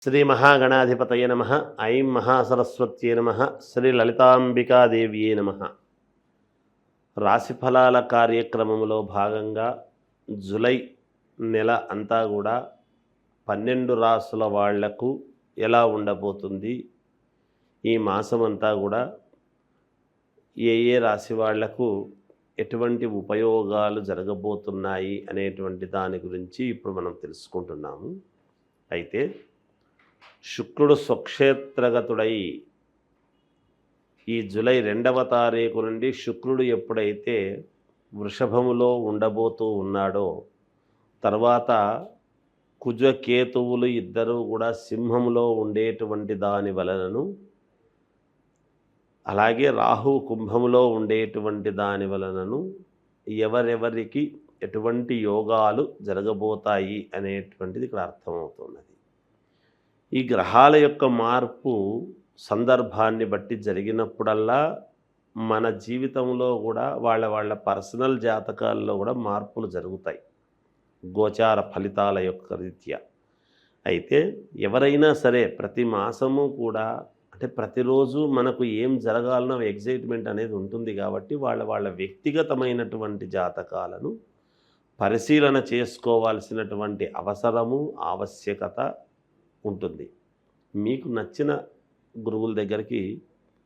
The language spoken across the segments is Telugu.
శ్రీ మహాగణాధిపతయ నమ. ఐం మహాసరస్వత్యే నమ. శ్రీ లలితాంబికాదేవియే నమ. రాశిఫలాల కార్యక్రమంలో భాగంగా జూలై నెల అంతా కూడా 12 రాసుల వాళ్లకు ఎలా ఉండబోతుంది, ఈ మాసం అంతా కూడా ఏ ఏ రాశి వాళ్లకు ఎటువంటి ఉపయోగాలు జరగబోతున్నాయి అనేటువంటి దాని గురించి ఇప్పుడు మనం తెలుసుకుంటున్నాము. అయితే శుక్రుడు స్వక్షేత్రగతుడై ఈ జూలై 2వ తారీఖు నుండి శుక్రుడు ఎప్పుడైతే వృషభములో ఉండబోతూ ఉన్నాడో, తర్వాత కుజకేతువులు ఇద్దరూ కూడా సింహములో ఉండేటువంటి దాని వలనను, అలాగే రాహు కుంభములో ఉండేటువంటి దాని వలనను ఎవరెవరికి ఎటువంటి యోగాలు జరగబోతాయి అనేటువంటిది ఇక్కడ అర్థమవుతున్నది. ఈ గ్రహాల యొక్క మార్పు సందర్భాన్ని బట్టి జరిగినప్పుడల్లా మన జీవితంలో కూడా వాళ్ళ పర్సనల్ జాతకాల్లో కూడా మార్పులు జరుగుతాయి, గోచార ఫలితాల యొక్క రీత్యా. అయితే ఎవరైనా సరే ప్రతి మాసము కూడా, అంటే ప్రతిరోజు మనకు ఏం జరగాలనో ఎగ్జైట్మెంట్ అనేది ఉంటుంది కాబట్టి వాళ్ళ వ్యక్తిగతమైనటువంటి జాతకాలను పరిశీలన చేసుకోవాల్సినటువంటి అవసరము, ఆవశ్యకత ఉంటుంది. మీకు నచ్చిన గురువుల దగ్గరికి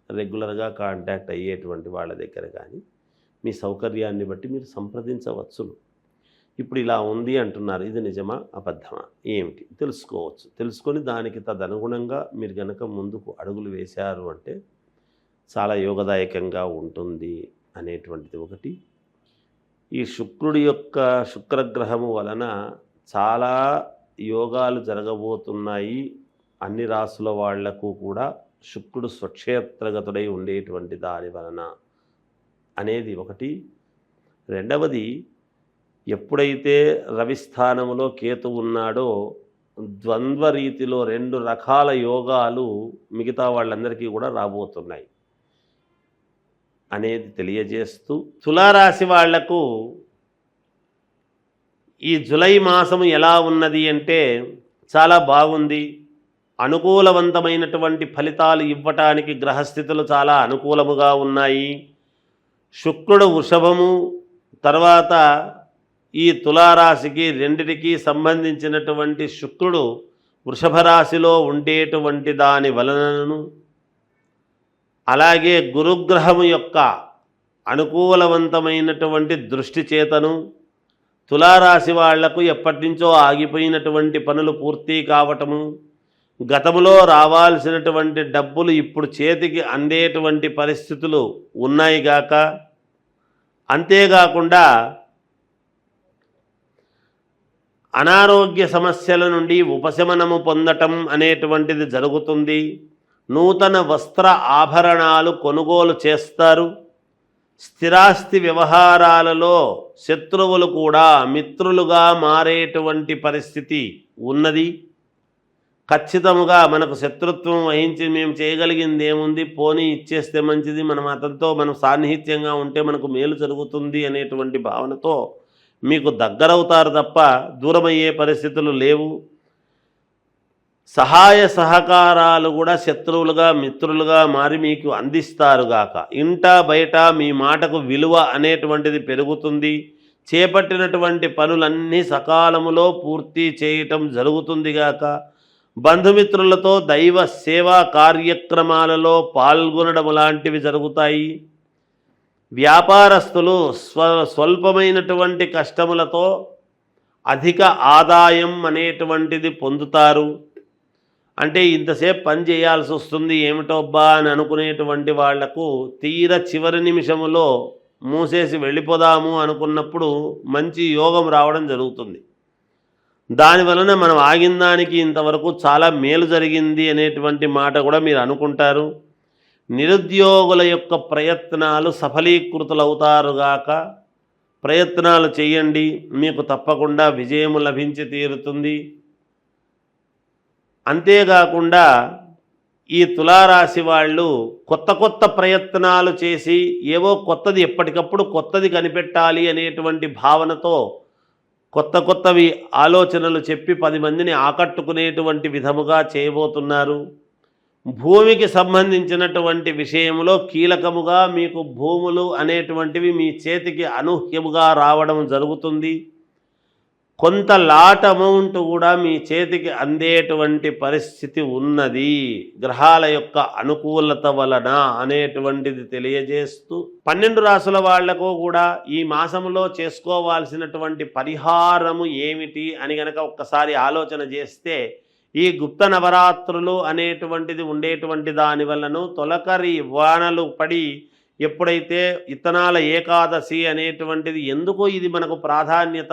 రెగ్యులర్గా కాంటాక్ట్ అయ్యేటువంటి వాళ్ళ దగ్గర కానీ మీ సౌకర్యాన్ని బట్టి మీరు సంప్రదించవచ్చును. ఇప్పుడు ఇలా ఉంది అంటున్నారు, ఇది నిజమా అబద్ధమా ఏమిటి తెలుసుకోవచ్చు. తెలుసుకొని దానికి తదనుగుణంగా మీరు కనుక ముందుకు అడుగులు వేశారు అంటే చాలా యోగదాయకంగా ఉంటుంది అనేటువంటిది ఒకటి. ఈ శుక్రుడి యొక్క శుక్రగ్రహము వలన చాలా యోగాలు జరగబోతున్నాయి అన్ని రాసుల వాళ్లకు కూడా, శుక్రుడు స్వక్షేత్రగతుడై ఉండేటువంటి దాని వలన అనేది ఒకటి. రెండవది, ఎప్పుడైతే రవి స్థానములో కేతు ఉన్నాడో ద్వంద్వ రీతిలో 2 రకాల యోగాలు మిగతా వాళ్ళందరికీ కూడా రాబోతున్నాయి అనేది తెలియజేస్తూ, తులారాశి వాళ్లకు ఈ జూలై మాసం ఎలా ఉన్నది అంటే చాలా బాగుంది. అనుకూలవంతమైనటువంటి ఫలితాలు ఇవ్వటానికి గ్రహస్థితులు చాలా అనుకూలముగా ఉన్నాయి. శుక్రుడు వృషభము, తర్వాత ఈ తులారాశికి రెండిటికి సంబంధించినటువంటి శుక్రుడు వృషభ రాశిలో ఉండేటువంటి దాని వలనను, అలాగే గురుగ్రహము యొక్క అనుకూలవంతమైనటువంటి దృష్టి చేతను తులారాశి వాళ్లకు ఎప్పటి నుంచో ఆగిపోయినటువంటి పనులు పూర్తి కావటము, గతములో రావాల్సినటువంటి డబ్బులు ఇప్పుడు చేతికి అందేటువంటి పరిస్థితులు ఉన్నాయి గాక, అంతేకాకుండా అనారోగ్య సమస్యల నుండి ఉపశమనము పొందటం అనేటువంటిది జరుగుతుంది. నూతన వస్త్ర ఆభరణాలు కొనుగోలు చేస్తారు. స్థిరాస్తి వ్యవహారాలలో శత్రువులు కూడా మిత్రులుగా మారేటువంటి పరిస్థితి ఉన్నది. ఖచ్చితముగా మనకు శత్రుత్వం వహించి మేము చేయగలిగింది ఏముంది, పోనీ ఇచ్చేస్తే మంచిది, మనం అతనితో మనం సాన్నిహిత్యంగా ఉంటే మనకు మేలు జరుగుతుంది అనేటువంటి భావనతో మీకు దగ్గరవుతారు తప్ప దూరమయ్యే పరిస్థితులు లేవు. సహాయ సహకారాలు కూడా శత్రువులుగా మిత్రులుగా మారి మీకు అందిస్తారుగాక. ఇంట బయట మీ మాటకు విలువ అనేటువంటిది పెరుగుతుంది. చేపట్టినటువంటి పనులన్నీ సకాలములో పూర్తి చేయటం జరుగుతుంది గాక. బంధుమిత్రులతో దైవ సేవా కార్యక్రమాలలో పాల్గొనడం లాంటివి జరుగుతాయి. వ్యాపారస్తులు స్వల్పమైనటువంటి కష్టములతో అధిక ఆదాయం అనేటువంటిది పొందుతారు. అంటే ఇంతసేపు పని చేయాల్సి వస్తుంది ఏమిటోబ్బా అని అనుకునేటువంటి వాళ్లకు తీర చివరి నిమిషములో మూసేసి వెళ్ళిపోదాము అనుకున్నప్పుడు మంచి యోగం రావడం జరుగుతుంది. దానివలన మనం ఆగిన దానికి ఇంతవరకు చాలా మేలు జరిగింది అనేటువంటి మాట కూడా మీరు అనుకుంటారు. నిరుద్యోగుల యొక్క ప్రయత్నాలు సఫలీకృతులవుతారుగాక. ప్రయత్నాలు చేయండి, మీకు తప్పకుండా విజయము లభించి తీరుతుంది. అంతేకాకుండా ఈ తులారాశి వాళ్ళు కొత్త ప్రయత్నాలు చేసి ఏవో కొత్తది ఎప్పటికప్పుడు కొత్తది కనిపెట్టాలి అనేటువంటి భావనతో కొత్త కొత్తవి ఆలోచనలు చెప్పి 10 మందిని ఆకట్టుకునేటువంటి విధముగా చేయబోతున్నారు. భూమికి సంబంధించినటువంటి విషయంలో కీలకముగా మీకు భూములు అనేటువంటివి మీ చేతికి అనూహ్యముగా రావడం జరుగుతుంది. కొంత లాట్ అమౌంట్ కూడా మీ చేతికి అందేటువంటి పరిస్థితి ఉన్నది గ్రహాల యొక్క అనుకూలత వలన అనేటువంటిది తెలియజేస్తూ 12 రాసుల వాళ్లకు కూడా ఈ మాసంలో చేసుకోవాల్సినటువంటి పరిహారము ఏమిటి అని గనక ఒక్కసారి ఆలోచన చేస్తే, ఈ గుప్త నవరాత్రులు అనేటువంటిది ఉండేటువంటి దాని వలన తొలకరి వానలు పడి ఎప్పుడైతే ఇత్తనాల ఏకాదశి అనేటువంటిది, ఎందుకు ఇది మనకు ప్రాధాన్యత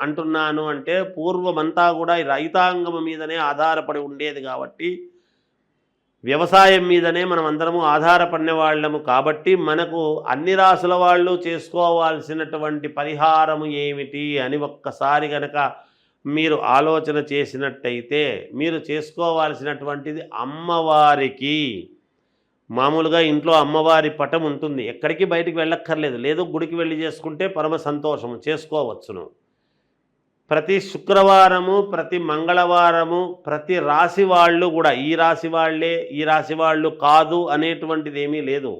అంటున్నాను అంటే, పూర్వమంతా కూడా ఈ రైతాంగం మీదనే ఆధారపడి ఉండేది కాబట్టి, వ్యవసాయం మీదనే మనం అందరము ఆధారపడిన వాళ్ళము కాబట్టి, మనకు అన్ని రాసుల వాళ్ళు చేసుకోవాల్సినటువంటి పరిహారము ఏమిటి అని ఒక్కసారి గనక మీరు ఆలోచన చేసినట్టయితే, మీరు చేసుకోవాల్సినటువంటిది అమ్మవారికి మామూలుగా ఇంట్లో అమ్మవారి పటం ఉంటుంది, ఎక్కడికి బయటికి వెళ్ళక్కర్లేదు, లేదు గుడికి వెళ్ళి చేసుకుంటే పరమ సంతోషము, చేసుకోవచ్చును. ప్రతి శుక్రవారము, ప్రతి మంగళవారము, ప్రతి రాశి వాళ్ళు కూడా ఈ రాశి వాళ్ళే ఈ రాశి వాళ్ళు కాదు అనేటువంటిది ఏమీ లేదు.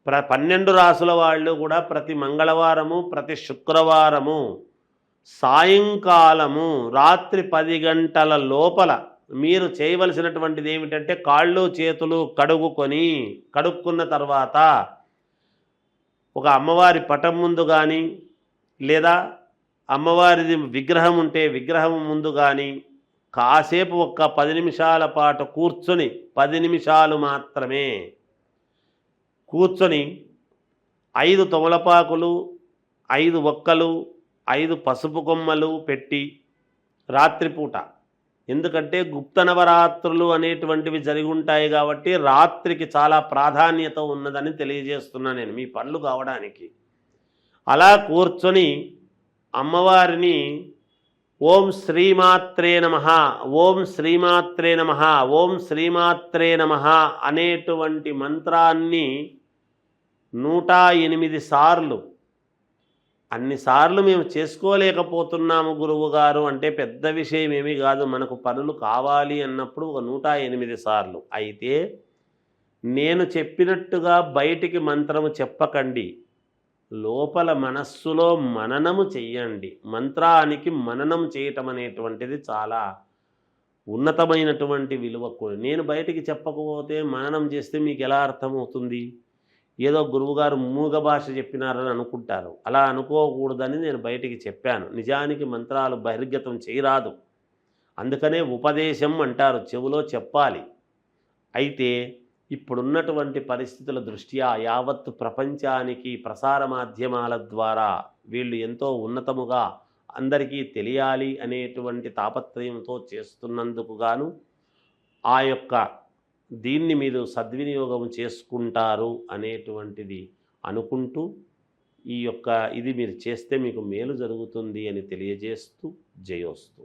12 రాసుల వాళ్ళు కూడా ప్రతి మంగళవారము, ప్రతి శుక్రవారము సాయంకాలము రాత్రి 10 గంటల లోపల మీరు చేయవలసినటువంటిది ఏమిటంటే, కాళ్ళు చేతులు కడుక్కున్న తర్వాత ఒక అమ్మవారి పటం ముందు కానీ, లేదా అమ్మవారిది విగ్రహం ఉంటే విగ్రహం ముందు కానీ కాసేపు ఒక్క 10 నిమిషాల పాటు కూర్చొని, 10 నిమిషాలు మాత్రమే కూర్చొని 5 తమలపాకులు, 5 ఒక్కలు, 5 పసుపు కొమ్మలు పెట్టి రాత్రిపూట, ఎందుకంటే గుప్త నవరాత్రులు అనేటువంటివి జరిగి ఉంటాయి కాబట్టి రాత్రికి చాలా ప్రాధాన్యత ఉన్నదని తెలియజేస్తున్నాను నేను మీ పనులు కావడానికి. అలా కూర్చొని అమ్మవారిని ఓం శ్రీమాత్రే నమః, ఓం శ్రీమాత్రే నమః, ఓం శ్రీమాత్రే నమః అనేటువంటి మంత్రాన్ని 108 సార్లు, అన్నిసార్లు మేము చేసుకోలేకపోతున్నాము గురువుగారు అంటే పెద్ద విషయం ఏమీ కాదు. మనకు పనులు కావాలి అన్నప్పుడు ఒక 108 సార్లు. అయితే నేను చెప్పినట్టుగా బయటికి మంత్రము చెప్పకండి, లోపల మనస్సులో మననము చెయ్యండి. మంత్రానికి మననం చేయటం అనేటువంటిది చాలా ఉన్నతమైనటువంటి విలువ. నేను బయటికి చెప్పకపోతే మననం చేస్తే మీకు ఎలా అర్థమవుతుంది? ఏదో గురువుగారు మూగ భాష చెప్పినారని అనుకుంటారు. అలా అనుకోకూడదని నేను బయటికి చెప్పాను. నిజానికి మంత్రాలు బహిర్గతం చేయరాదు, అందుకనే ఉపదేశం అంటారు, చెవులో చెప్పాలి. అయితే ఇప్పుడున్నటువంటి పరిస్థితుల దృష్ట్యా యావత్తు ప్రపంచానికి ప్రసార మాధ్యమాల ద్వారా వీళ్ళు ఎంతో ఉన్నతముగా అందరికీ తెలియాలి అనేటువంటి తాపత్రయంతో చేస్తున్నందుకు గాను ఆ యొక్క దీన్ని మీరు సద్వినియోగం చేసుకుంటారు అనేటువంటిది అనుకుంటూ, ఈ యొక్క ఇది మీరు చేస్తే మీకు మేలు జరుగుతుంది అని తెలియజేస్తూ జయోస్తు.